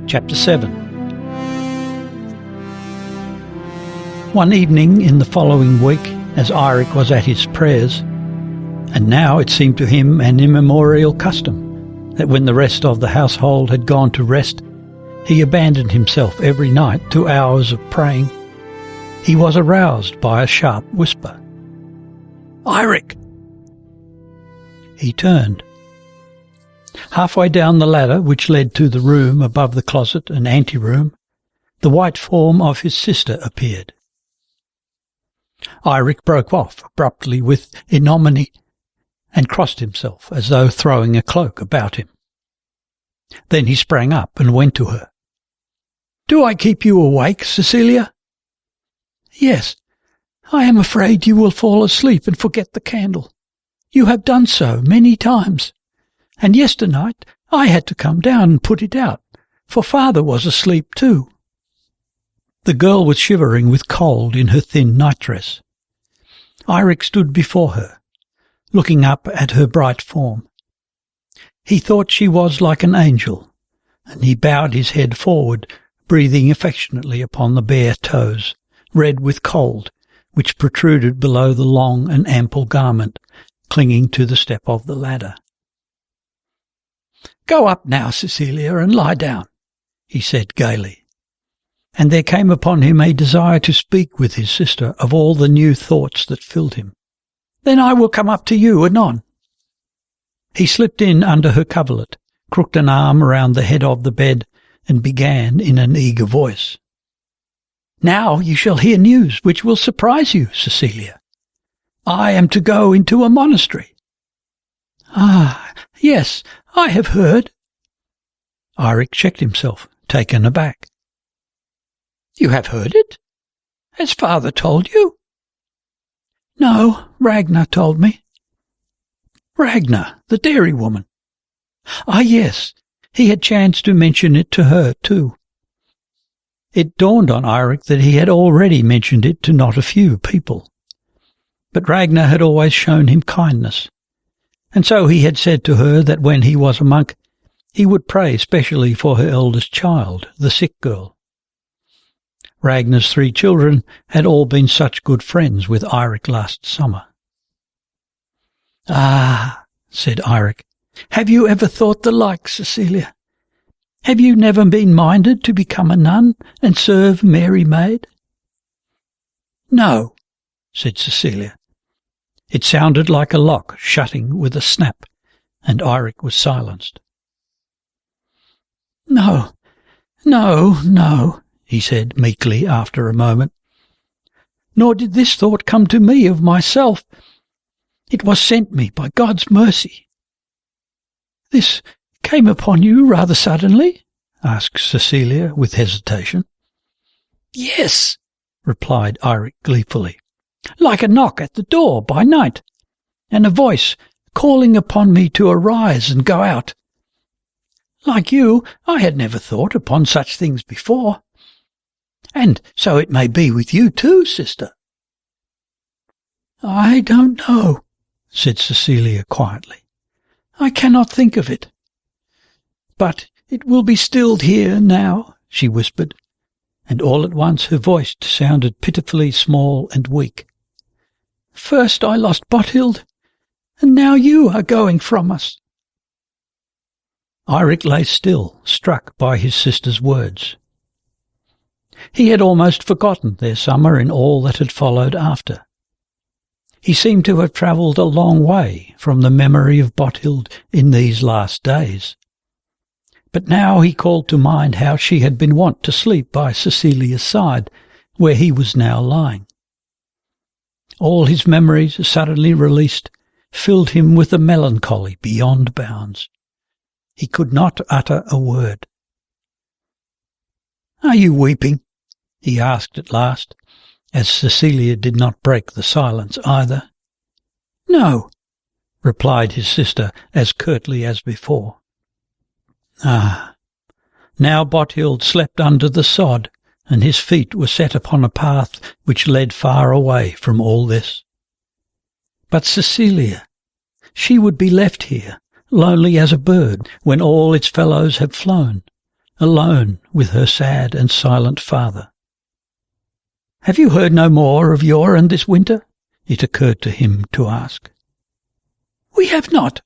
Chapter 7. One evening in the following week, as Eirik was at his prayers, and now it seemed to him an immemorial custom that when the rest of the household had gone to rest, he abandoned himself every night to hours of praying, he was aroused by a sharp whisper. "Eirik!" He turned. Halfway down the ladder which led to the room above the closet and anteroom, the white form of his sister appeared. Eirik broke off abruptly with ignominy and crossed himself as though throwing a cloak about him. Then he sprang up and went to her. "Do I keep you awake, Cecilia?" "Yes. I am afraid you will fall asleep and forget the candle. You have done so many times. And yesternight I had to come down and put it out, for father was asleep too." The girl was shivering with cold in her thin nightdress. Eirik stood before her, looking up at her bright form. He thought she was like an angel, and he bowed his head forward, breathing affectionately upon the bare toes, red with cold, which protruded below the long and ample garment clinging to the step of the ladder. "Go up now, Cecilia, and lie down," he said gaily. And there came upon him a desire to speak with his sister of all the new thoughts that filled him. "Then I will come up to you anon." He slipped in under her coverlet, crooked an arm around the head of the bed, and began in an eager voice. "Now you shall hear news which will surprise you, Cecilia. I am to go into a monastery." "Ah, yes, I have heard." Eirik checked himself, taken aback. "You have heard it? Has father told you?" "No, Ragnar told me." "Ragnar, the dairy woman?" "Ah, yes, he had chanced to mention it to her too." It dawned on Eirik that he had already mentioned it to not a few people. But Ragnar had always shown him kindness, and so he had said to her that when he was a monk he would pray specially for her eldest child, the sick girl. Ragnar's 3 children had all been such good friends with Eirik last summer. "Ah," said Eirik, "have you ever thought the like, Cecilia? Have you never been minded to become a nun and serve Mary Maid?" "No," said Cecilia. It sounded like a lock shutting with a snap, and Eirik was silenced. No, he said meekly after a moment. "Nor did this thought come to me of myself. It was sent me by God's mercy." "This came upon you rather suddenly?" asked Cecilia with hesitation. "Yes," replied Eirik gleefully, "like a knock at the door by night, and a voice calling upon me to arise and go out. Like you, I had never thought upon such things before. And so it may be with you too, sister." "I don't know," said Cecilia quietly. "I cannot think of it. But it will be stilled here now," she whispered, and all at once her voice sounded pitifully small and weak. "First I lost Bothild, and now you are going from us." Eirik lay still, struck by his sister's words. He had almost forgotten their summer and all that had followed after. He seemed to have travelled a long way from the memory of Bothild in these last days. But now he called to mind how she had been wont to sleep by Cecilia's side, where he was now lying. All his memories, suddenly released, filled him with a melancholy beyond bounds. He could not utter a word. "Are you weeping?" he asked at last, as Cecilia did not break the silence either. "No," replied his sister as curtly as before. Ah, now Bothild slept under the sod, and his feet were set upon a path which led far away from all this. But Cecilia, she would be left here, lonely as a bird, when all its fellows have flown, alone with her sad and silent father. "Have you heard no more of Jorund this winter?" it occurred to him to ask. "We have not."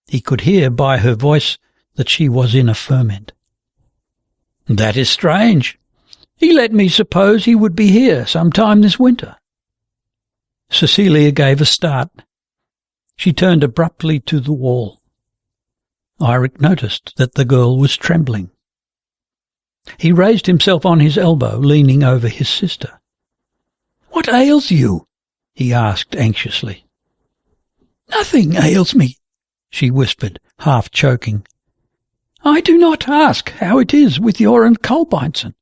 He could hear by her voice that she was in a ferment. "That is strange. He let me suppose he would be here some time this winter." Cecilia gave a start. She turned abruptly to the wall. Eirik noticed that the girl was trembling. He raised himself on his elbow, leaning over his sister. "What ails you?" he asked anxiously. "Nothing ails me," she whispered, half choking. "I do not ask how it is with Jorund Kolbeinsson.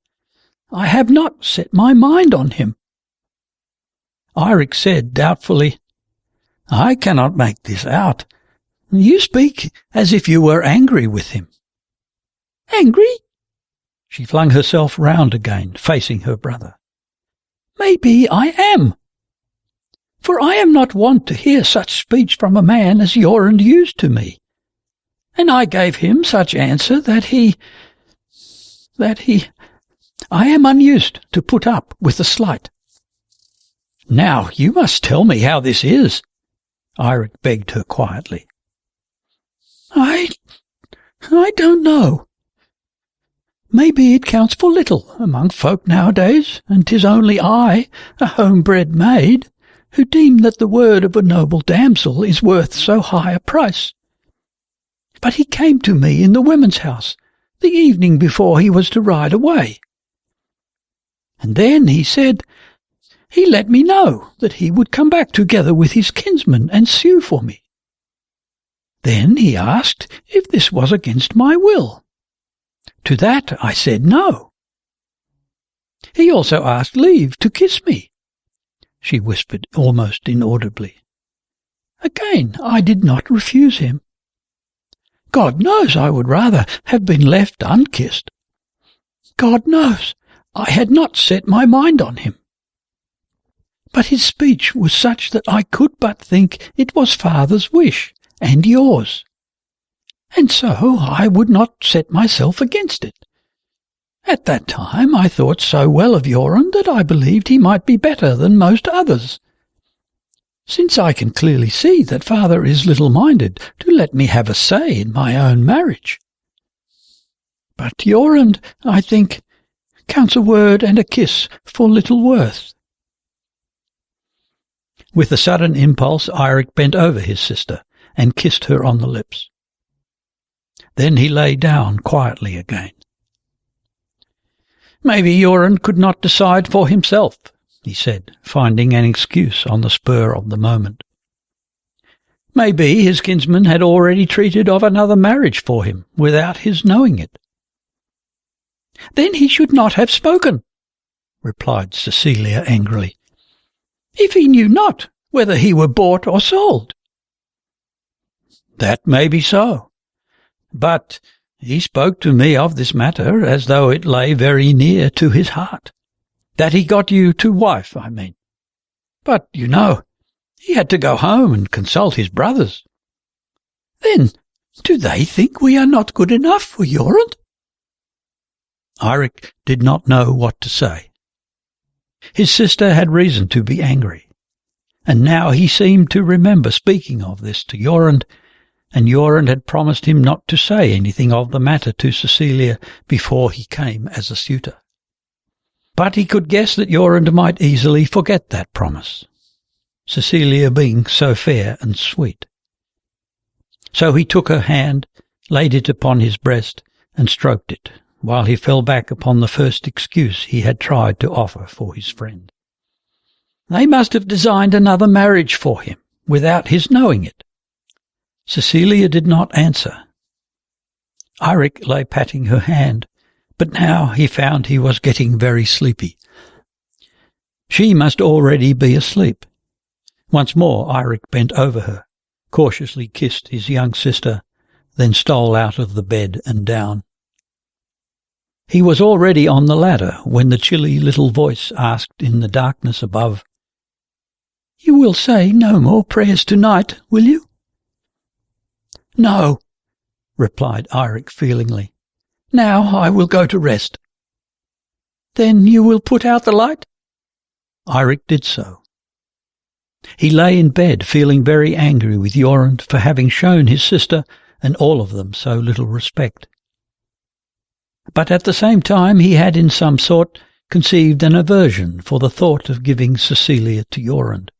I have not set my mind on him." Eirik said doubtfully, "I cannot make this out. You speak as if you were angry with him." "Angry?" She flung herself round again, facing her brother. "Maybe I am. For I am not wont to hear such speech from a man as Jorund used to me. And I gave him such answer that he... I am unused to put up with the slight." "Now you must tell me how this is," Eirik begged her quietly. I don't know. Maybe it counts for little among folk nowadays, and 'tis only I, a home-bred maid, who deem that the word of a noble damsel is worth so high a price. But he came to me in the women's house the evening before he was to ride away. And then he said he let me know that he would come back together with his kinsman and sue for me. Then he asked if this was against my will. To that I said no. He also asked leave to kiss me," she whispered almost inaudibly. "Again I did not refuse him. God knows I would rather have been left unkissed. God knows I had not set my mind on him. But his speech was such that I could but think it was father's wish and yours. And so I would not set myself against it. At that time I thought so well of Jorund that I believed he might be better than most others. Since I can clearly see that father is little-minded to let me have a say in my own marriage. But Jorund, I think, counts a word and a kiss for little worth." With a sudden impulse, Eirik bent over his sister and kissed her on the lips. Then he lay down quietly again. "Maybe Jorund could not decide for himself," he said, finding an excuse on the spur of the moment. "Maybe his kinsman had already treated of another marriage for him without his knowing it." "Then he should not have spoken," replied Cecilia angrily, "if he knew not whether he were bought or sold." "That may be so. But he spoke to me of this matter as though it lay very near to his heart. That he got you to wife, I mean. But, you know, he had to go home and consult his brothers." "Then do they think we are not good enough for Jorund?" Eirik did not know what to say. His sister had reason to be angry, and now he seemed to remember speaking of this to Jorund, and Jorund had promised him not to say anything of the matter to Cecilia before he came as a suitor. But he could guess that Jorund might easily forget that promise, Cecilia being so fair and sweet. So he took her hand, laid it upon his breast, and stroked it, while he fell back upon the first excuse he had tried to offer for his friend. They must have designed another marriage for him, without his knowing it. Cecilia did not answer. Eirik lay patting her hand, but now he found he was getting very sleepy. She must already be asleep. Once more Eirik bent over her, cautiously kissed his young sister, then stole out of the bed and down. He was already on the ladder when the chilly little voice asked in the darkness above, "You will say no more prayers tonight, will you?" "No," replied Eirik feelingly. Now I will go to rest." "Then you will put out the light?" Eirik did so. He lay in bed feeling very angry with Jorund for having shown his sister and all of them so little respect. But at the same time he had in some sort conceived an aversion for the thought of giving Cecilia to Jorund.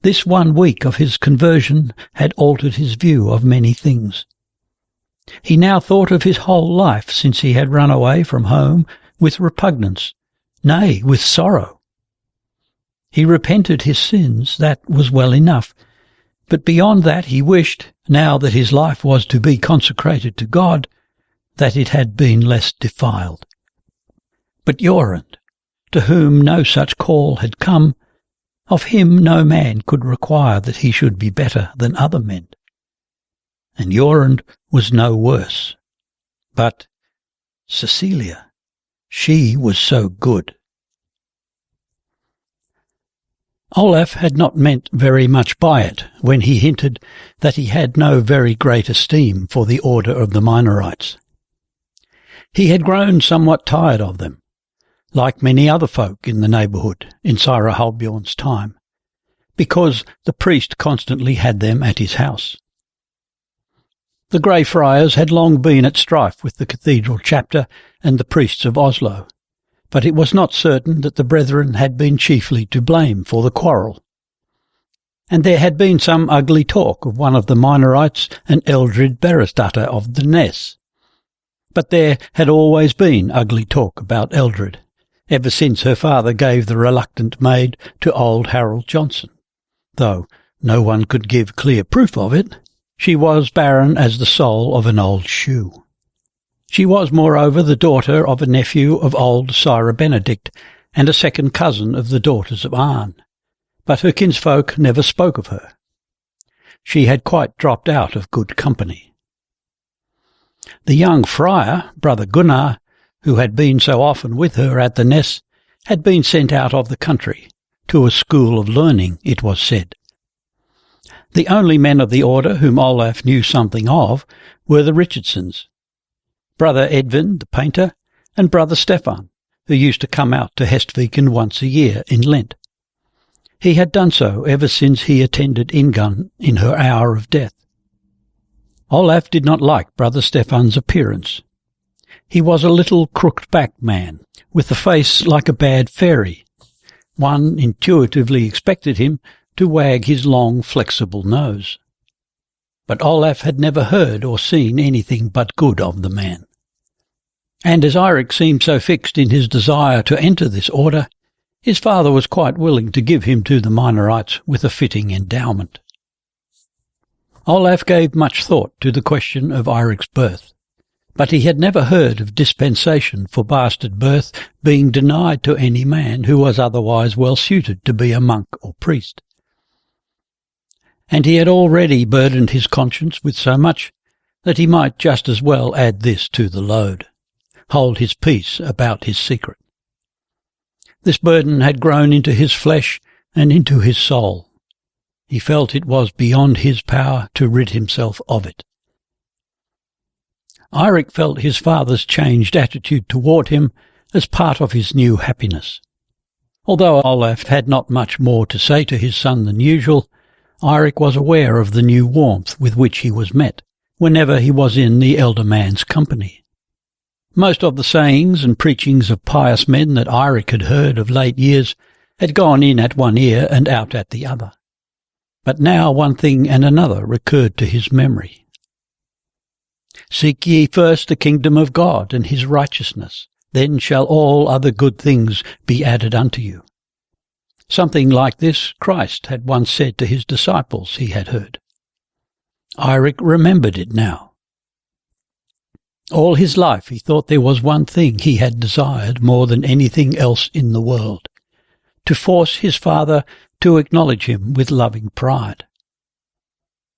This 1 week of his conversion had altered his view of many things. He now thought of his whole life since he had run away from home with repugnance, nay, with sorrow. He repented his sins, that was well enough, but beyond that he wished, now that his life was to be consecrated to God, that it had been less defiled. But Jorund, to whom no such call had come, of him no man could require that he should be better than other men. And Jorund was no worse. But Cecilia, she was so good. Olaf had not meant very much by it when he hinted that he had no very great esteem for the order of the Minorites. He had grown somewhat tired of them, like many other folk in the neighbourhood in Sire Halbjorn's time, because the priest constantly had them at his house. The Grey Friars had long been at strife with the cathedral chapter and the priests of Oslo, but it was not certain that the brethren had been chiefly to blame for the quarrel. And there had been some ugly talk of one of the Minorites, an Eldred Beresdatter of the Ness. But there had always been ugly talk about Eldred, ever since her father gave the reluctant maid to old Harold Johnson, though no one could give clear proof of it. She was barren as the sole of an old shoe. She was, moreover, the daughter of a nephew of old Sire Benedict, and a second cousin of the daughters of Arn, but her kinsfolk never spoke of her. She had quite dropped out of good company. The young friar, Brother Gunnar, who had been so often with her at the Ness, had been sent out of the country, to a school of learning, it was said. The only men of the order whom Olaf knew something of were the Richardsons, Brother Edvin, the painter, and Brother Stefan, who used to come out to Hestviken once a year in Lent. He had done so ever since he attended Ingunn in her hour of death. Olaf did not like Brother Stefan's appearance. He was a little crooked-backed man, with a face like a bad fairy. One intuitively expected him to wag his long, flexible nose. But Olaf had never heard or seen anything but good of the man. And as Eirik seemed so fixed in his desire to enter this order, his father was quite willing to give him to the Minorites with a fitting endowment. Olaf gave much thought to the question of Eirik's birth, but he had never heard of dispensation for bastard birth being denied to any man who was otherwise well suited to be a monk or priest. And he had already burdened his conscience with so much that he might just as well add this to the load, hold his peace about his secret. This burden had grown into his flesh and into his soul. He felt it was beyond his power to rid himself of it. Eirik felt his father's changed attitude toward him as part of his new happiness. Although Olaf had not much more to say to his son than usual, Eirik was aware of the new warmth with which he was met whenever he was in the elder man's company. Most of the sayings and preachings of pious men that Eirik had heard of late years had gone in at one ear and out at the other. But now one thing and another recurred to his memory. "Seek ye first the kingdom of God and his righteousness, then shall all other good things be added unto you." Something like this Christ had once said to his disciples, he had heard. Eirik remembered it now. All his life he thought there was one thing he had desired more than anything else in the world, to force his father to acknowledge him with loving pride.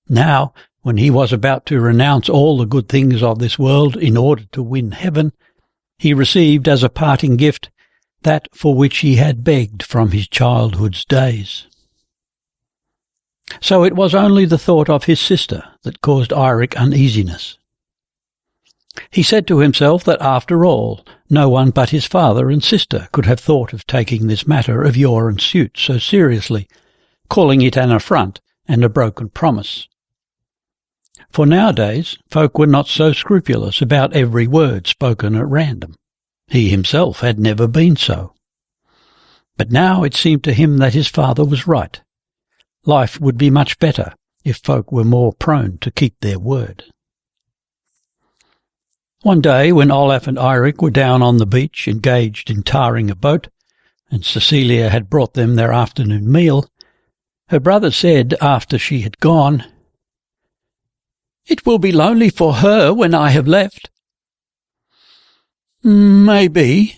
Now, when he was about to renounce all the good things of this world in order to win heaven, he received as a parting gift that for which he had begged from his childhood's days. So it was only the thought of his sister that caused Eirik uneasiness. He said to himself that after all, no one but his father and sister could have thought of taking this matter of Jorun's suit so seriously, calling it an affront and a broken promise. For nowadays, folk were not so scrupulous about every word spoken at random. He himself had never been so. But now it seemed to him that his father was right. Life would be much better if folk were more prone to keep their word. One day, when Olaf and Eirik were down on the beach engaged in tarring a boat, and Cecilia had brought them their afternoon meal, her brother said after she had gone, "It will be lonely for her when I have left." "Maybe."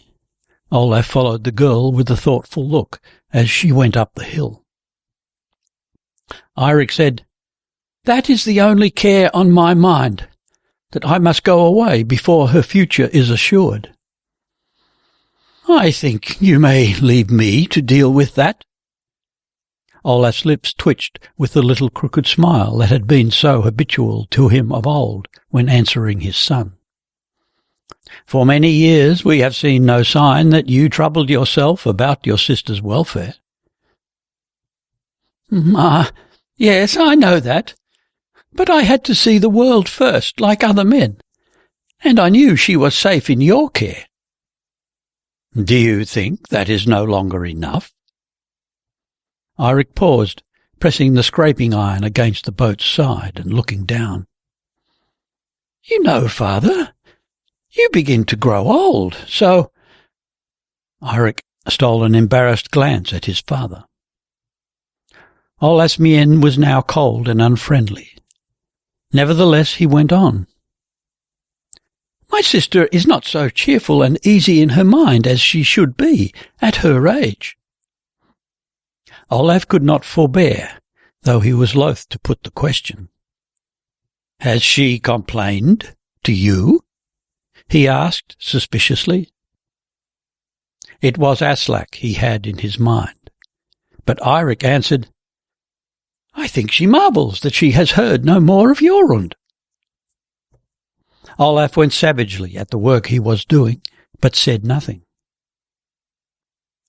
Olaf followed the girl with a thoughtful look as she went up the hill. Eirik said, "That is the only care on my mind, that I must go away before her future is assured." "I think you may leave me to deal with that." Olaf's lips twitched with the little crooked smile that had been so habitual to him of old when answering his son. "For many years we have seen no sign that you troubled yourself about your sister's welfare." Yes, I know that. But I had to see the world first, like other men, and I knew she was safe in your care." "Do you think that is no longer enough?" Eirik paused, pressing the scraping iron against the boat's side and looking down. "You know, father, you begin to grow old, so—" Eirik stole an embarrassed glance at his father. Olaf's mien was now cold and unfriendly. Nevertheless, he went on. "My sister is not so cheerful and easy in her mind as she should be at her age." Olaf could not forbear, though he was loath to put the question. "Has she complained to you?" he asked suspiciously. It was Aslak he had in his mind, but Eirik answered, "I think she marvels that she has heard no more of Jorund." Olaf went savagely at the work he was doing, but said nothing.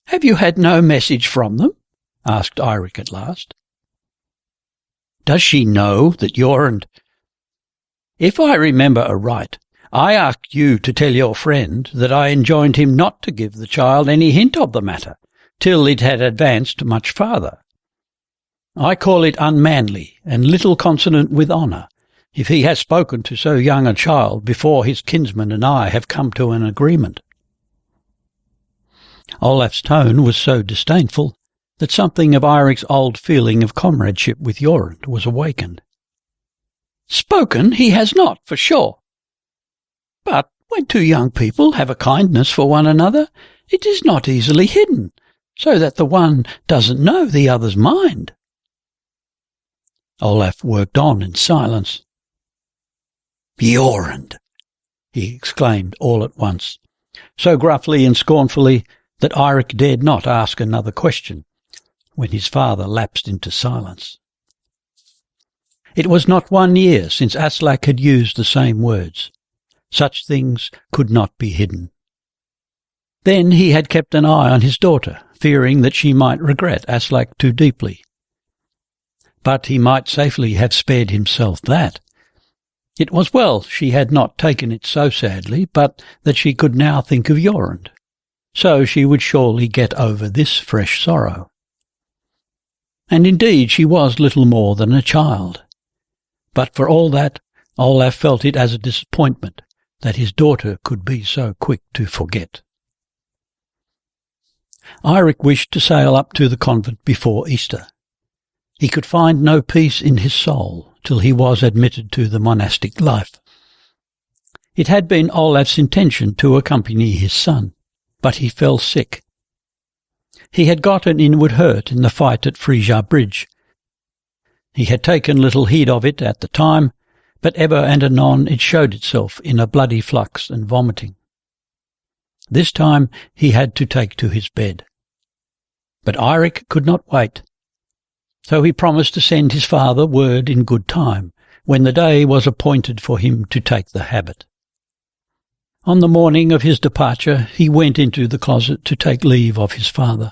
"Have you had no message from them?" asked Eirik at last. "Does she know that Jorund—" "If I remember aright, I asked you to tell your friend that I enjoined him not to give the child any hint of the matter till it had advanced much farther. I call it unmanly and little consonant with honour, if he has spoken to so young a child before his kinsman and I have come to an agreement." Olaf's tone was so disdainful that something of Eirik's old feeling of comradeship with Jorund was awakened. "Spoken he has not, for sure. But when two young people have a kindness for one another, it is not easily hidden, so that the one doesn't know the other's mind." Olaf worked on in silence. "Jorund!" he exclaimed all at once, so gruffly and scornfully that Eirik dared not ask another question when his father lapsed into silence. It was not 1 year since Aslak had used the same words. Such things could not be hidden. Then he had kept an eye on his daughter, fearing that she might regret Aslak too deeply. But he might safely have spared himself that. It was well she had not taken it so sadly, but that she could now think of Jorund. So she would surely get over this fresh sorrow. And indeed she was little more than a child. But for all that, Olaf felt it as a disappointment that his daughter could be so quick to forget. Eirik wished to sail up to the convent before Easter. He could find no peace in his soul till he was admitted to the monastic life. It had been Olaf's intention to accompany his son, but he fell sick. He had got an inward hurt in the fight at Frisia Bridge. He had taken little heed of it at the time, but ever and anon it showed itself in a bloody flux and vomiting. This time he had to take to his bed. But Eirik could not wait, so he promised to send his father word in good time, when the day was appointed for him to take the habit. On the morning of his departure, he went into the closet to take leave of his father.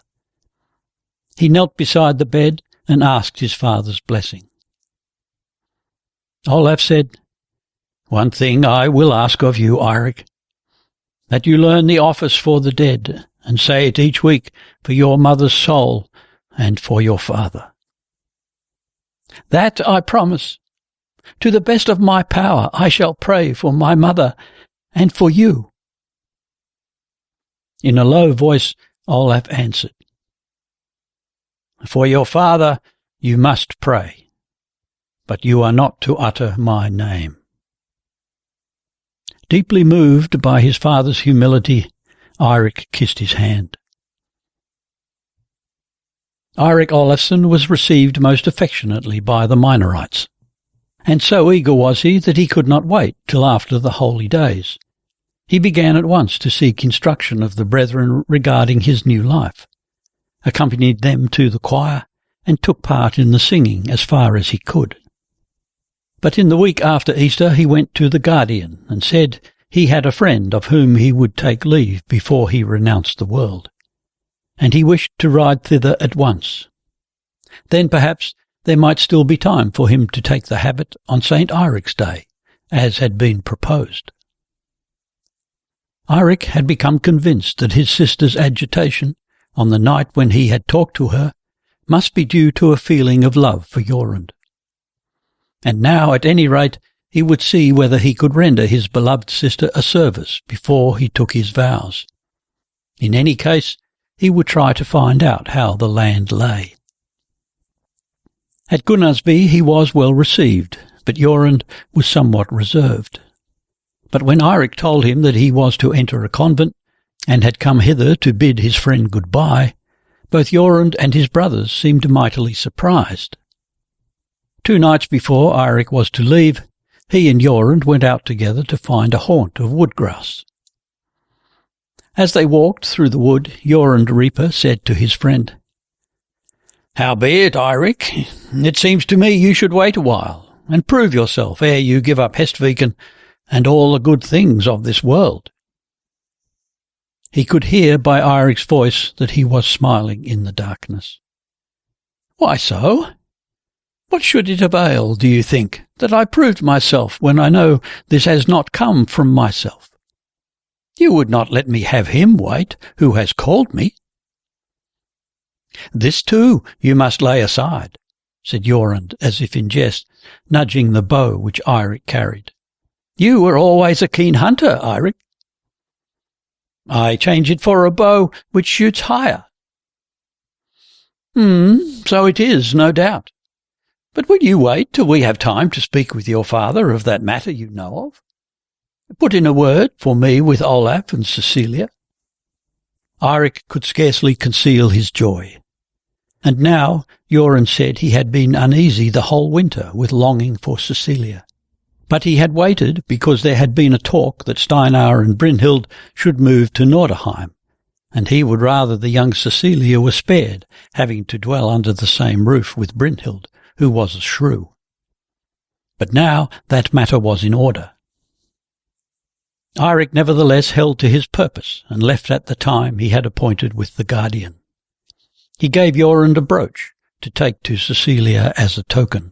He knelt beside the bed and asked his father's blessing. Olav said, "One thing I will ask of you, Eirik, that you learn the office for the dead, and say it each week for your mother's soul and for your father." "That I promise. To the best of my power I shall pray for my mother and for you." In a low voice Olav answered, "For your father you must pray, but you are not to utter my name." Deeply moved by his father's humility, Eirik kissed his hand. Eirik Olafsson was received most affectionately by the Minorites, and so eager was he that he could not wait till after the holy days. He began at once to seek instruction of the brethren regarding his new life, accompanied them to the choir, and took part in the singing as far as he could. But in the week after Easter he went to the Guardian and said he had a friend of whom he would take leave before he renounced the world, and he wished to ride thither at once. Then perhaps there might still be time for him to take the habit on St. Eirik's Day, as had been proposed. Eirik had become convinced that his sister's agitation, on the night when he had talked to her, must be due to a feeling of love for Jorund. And now, at any rate, he would see whether he could render his beloved sister a service before he took his vows. In any case, he would try to find out how the land lay. At Gunnarsby he was well received, but Jorund was somewhat reserved. But when Eirik told him that he was to enter a convent, and had come hither to bid his friend good-bye, both Jorund and his brothers seemed mightily surprised. 2 nights before Eirik was to leave, he and Jorund went out together to find a haunt of woodgrouse. As they walked through the wood, Jorund Reaper said to his friend, "Howbeit, Eirik, it seems to me you should wait a while, and prove yourself ere you give up Hestviken and all the good things of this world." He could hear by Eirik's voice that he was smiling in the darkness. "Why so? What should it avail, do you think, that I proved myself when I know this has not come from myself? You would not let me have him wait who has called me." "This too you must lay aside," said Jorund, as if in jest, nudging the bow which Eirik carried. "You were always a keen hunter, Eirik." "I change it for a bow which shoots higher." So it is, no doubt. But will you wait till we have time to speak with your father of that matter you know of? Put in a word for me with Olav and Cecilia." Eirik could scarcely conceal his joy. And now Jorund said he had been uneasy the whole winter with longing for Cecilia. But he had waited because there had been a talk that Steinar and Brynhild should move to Norderheim, and he would rather the young Cecilia were spared, having to dwell under the same roof with Brynhild, who was a shrew. But now that matter was in order. Eirik nevertheless held to his purpose, and left at the time he had appointed with the Guardian. He gave Jorund a brooch to take to Cecilia as a token.